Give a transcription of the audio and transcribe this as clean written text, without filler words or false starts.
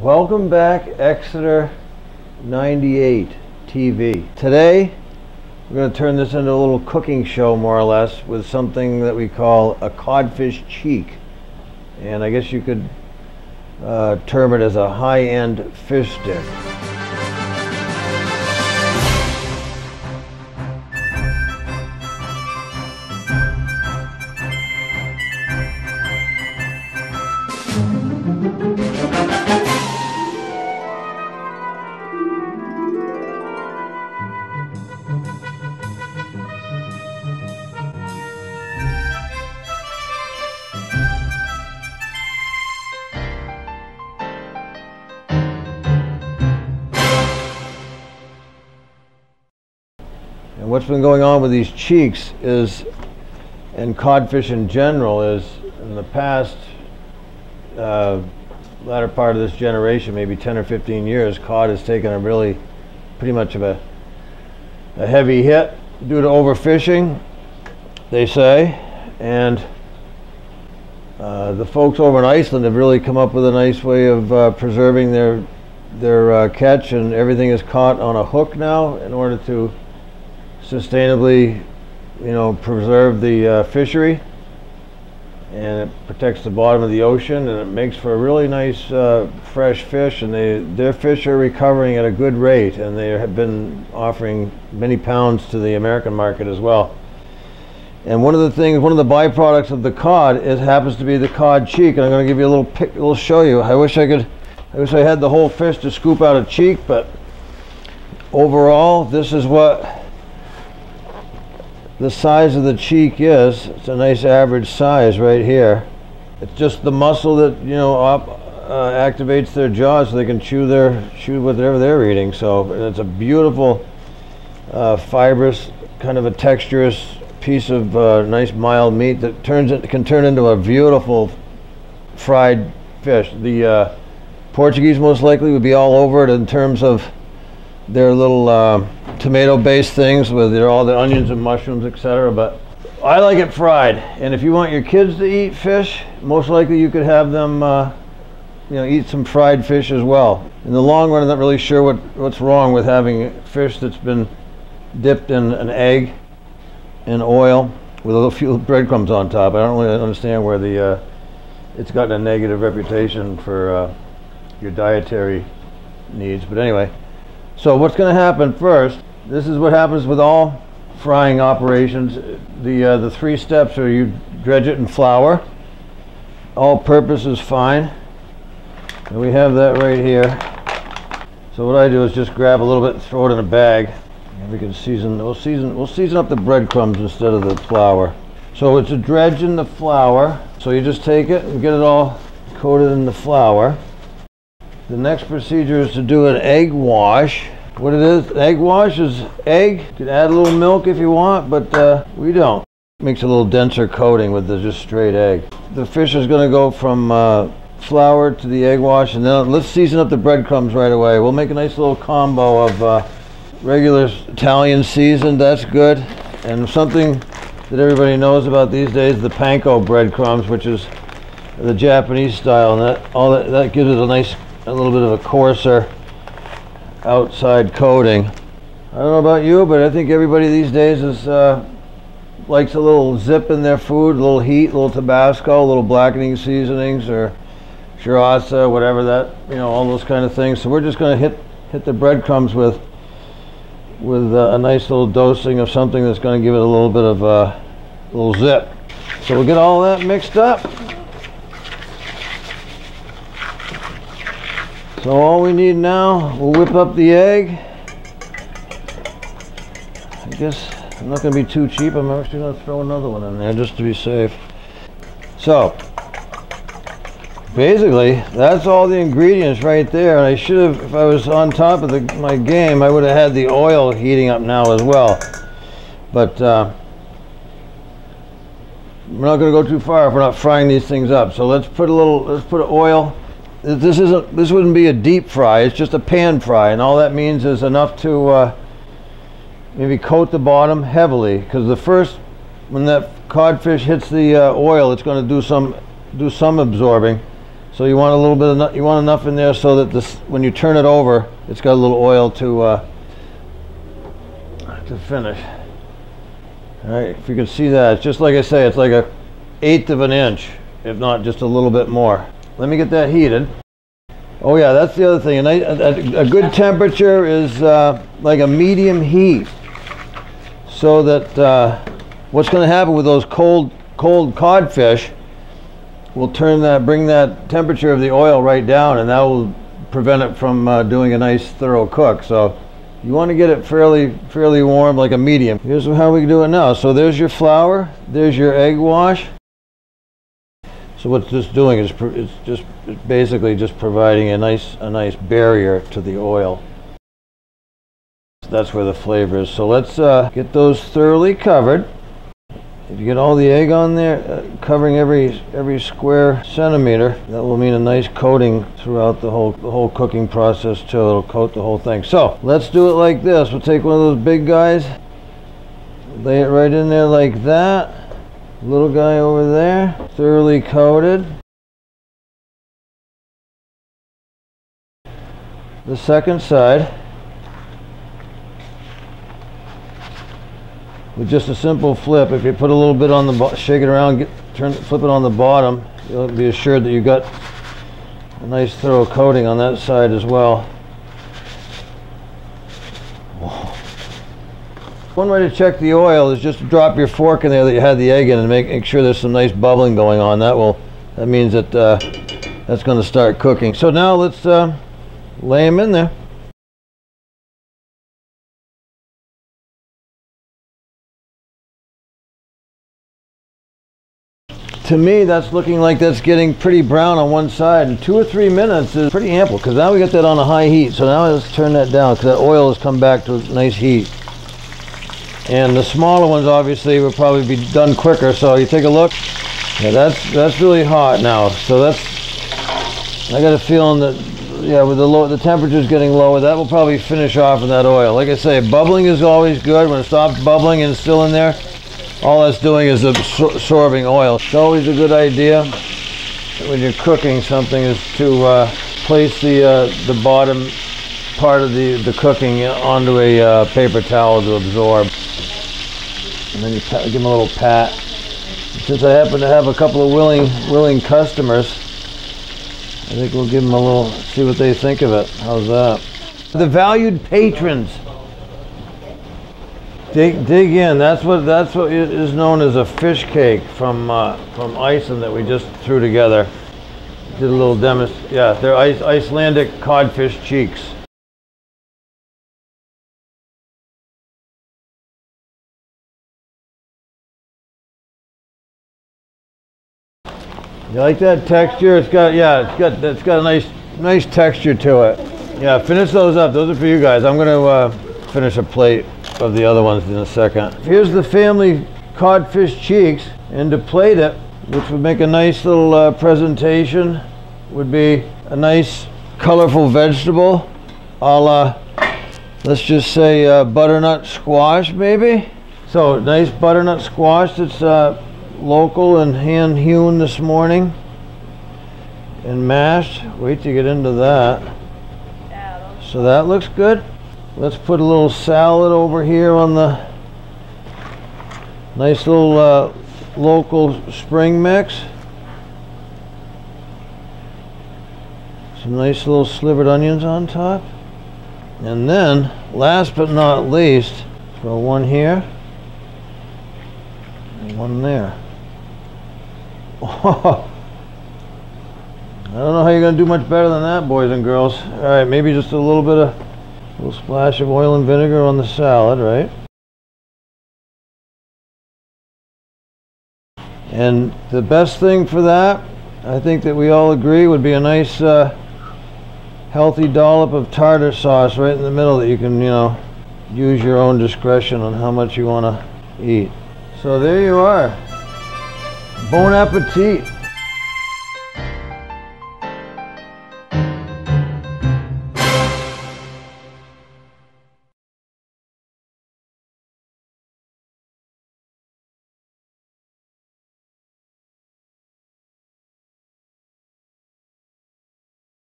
Welcome back, Exeter 98 TV. Today we're going to turn this into a little cooking show, more or less, with something that we call a codfish cheek. And I guess you could term it as a high-end fish stick. And what's been going on with these cheeks is, and codfish in general, is in the past latter part of this generation, maybe 10 or 15 years, cod has taken a really pretty much of a heavy hit due to overfishing, they say. And the folks over in Iceland have really come up with a nice way of preserving their catch, and everything is caught on a hook now in order to sustainably, preserve the fishery, and it protects the bottom of the ocean, and it makes for a really nice fresh fish. And their fish are recovering at a good rate, and they have been offering many pounds to the American market as well. And one of the byproducts of the cod happens to be the cod cheek, and I'm going to give you a little show you. I wish I had the whole fish to scoop out a cheek, but overall, this is what the size of the cheek is. It's a nice average size right here. It's just the muscle that activates their jaws so they can chew whatever they're eating. So, and it's a beautiful, fibrous, kind of a texturous piece of nice mild meat that can turn into a beautiful fried fish. The Portuguese most likely would be all over it in terms of their little tomato-based things with all the onions and mushrooms, etc. But I like it fried. And if you want your kids to eat fish, most likely you could have them, eat some fried fish as well. In the long run, I'm not really sure what's wrong with having fish that's been dipped in an egg in oil with a few breadcrumbs on top. I don't really understand where it's gotten a negative reputation for your dietary needs. But anyway. So what's going to happen first, this is what happens with all frying operations. The three steps are: you dredge it in flour. All purpose is fine. And we have that right here. So what I do is just grab a little bit and throw it in a bag. And we can we'll season up the breadcrumbs instead of the flour. So it's a dredge in the flour. So you just take it and get it all coated in the flour. The next procedure is to do an egg wash. What it is, egg wash is egg. You can add a little milk if you want, but we don't. It makes a little denser coating with just straight egg. The fish is going to go from flour to the egg wash, and then let's season up the breadcrumbs right away. We'll make a nice little combo of regular Italian seasoned, that's good, and something that everybody knows about these days, the panko breadcrumbs, which is the Japanese style, and that gives it a little bit of a coarser outside coating. I don't know about you, but I think everybody these days likes a little zip in their food, a little heat, a little Tabasco, a little blackening seasonings, or sriracha, whatever that, all those kind of things. So we're just going to hit the breadcrumbs with a nice little dosing of something that's going to give it a little bit of a little zip. So we'll get all that mixed up. So all we need now, we'll whip up the egg. I guess I'm not going to be too cheap. I'm actually going to throw another one in there just to be safe. So basically, that's all the ingredients right there. And I should have, if I was on top of my game, I would have had the oil heating up now as well. But we're not going to go too far if we're not frying these things up. So let's put oil. This wouldn't be a deep fry, it's just a pan fry, and all that means is enough to maybe coat the bottom heavily, because when that codfish hits the oil, it's going to do some absorbing. So you want a little bit of, you want enough in there so that this, when you turn it over, it's got a little oil to finish. All right, if you can see that, it's just like I say, it's like a 1/8 of an inch, if not just a little bit more. Let me get that heated. Oh yeah, that's the other thing. A good temperature is like a medium heat, so that what's going to happen with those cold codfish will bring that temperature of the oil right down, and that will prevent it from doing a nice thorough cook. So you want to get it fairly warm, like a medium. Here's how we do it now. So there's your flour, there's your egg wash. So what this doing is it's basically just providing a nice barrier to the oil. That's where the flavor is. So let's get those thoroughly covered. If you get all the egg on there, covering every square centimeter, that will mean a nice coating throughout the whole cooking process too. It'll coat the whole thing. So let's do it like this. We'll take one of those big guys, lay it right in there like that. Little guy over there, thoroughly coated. The second side, with just a simple flip. If you put a little bit on the shake it around, flip it on the bottom, you'll be assured that you got a nice thorough coating on that side as well. Whoa. One way to check the oil is just to drop your fork in there that you had the egg in and make sure there's some nice bubbling going on. That means that that's going to start cooking. So now let's lay them in there. To me, that's looking like that's getting pretty brown on one side, and 2 or 3 minutes is pretty ample, because now we got that on a high heat. So now let's turn that down, because that oil has come back to a nice heat. And the smaller ones obviously will probably be done quicker. So you take a look. Yeah, that's really hot now. So I got a feeling that, yeah, with the temperature's getting lower, that will probably finish off in that oil. Like I say, bubbling is always good. When it stops bubbling and it's still in there, all that's doing is absorbing oil. It's always a good idea when you're cooking something is to place the bottom part of the cooking onto a paper towel to absorb. And then you give them a little pat. Since I happen to have a couple of willing customers, I think we'll give them a little, see what they think of it. How's that? The valued patrons, dig in. That's what is known as a fish cake from Iceland that we just threw together. Did a little demonstration. Yeah, they're Icelandic codfish cheeks. You like that texture? It's got a nice texture to it. Yeah, finish those up. Those are for you guys. I'm going to finish a plate of the other ones in a second. Here's the family codfish cheeks, and to plate it, which would make a nice little presentation, would be a nice colorful vegetable, a la, let's just say butternut squash maybe. So nice butternut squash that's local and hand hewn this morning and mashed. Wait to get into that. So that looks good. Let's put a little salad over here on the nice little local spring mix. Some nice little slivered onions on top. And then, last but not least, throw one here and one there. Oh, I don't know how you're going to do much better than that, boys and girls. All right, maybe just a little splash of oil and vinegar on the salad, right? And the best thing for that, I think that we all agree, would be a nice healthy dollop of tartar sauce right in the middle that you can, use your own discretion on how much you want to eat. So there you are. Bon appetit.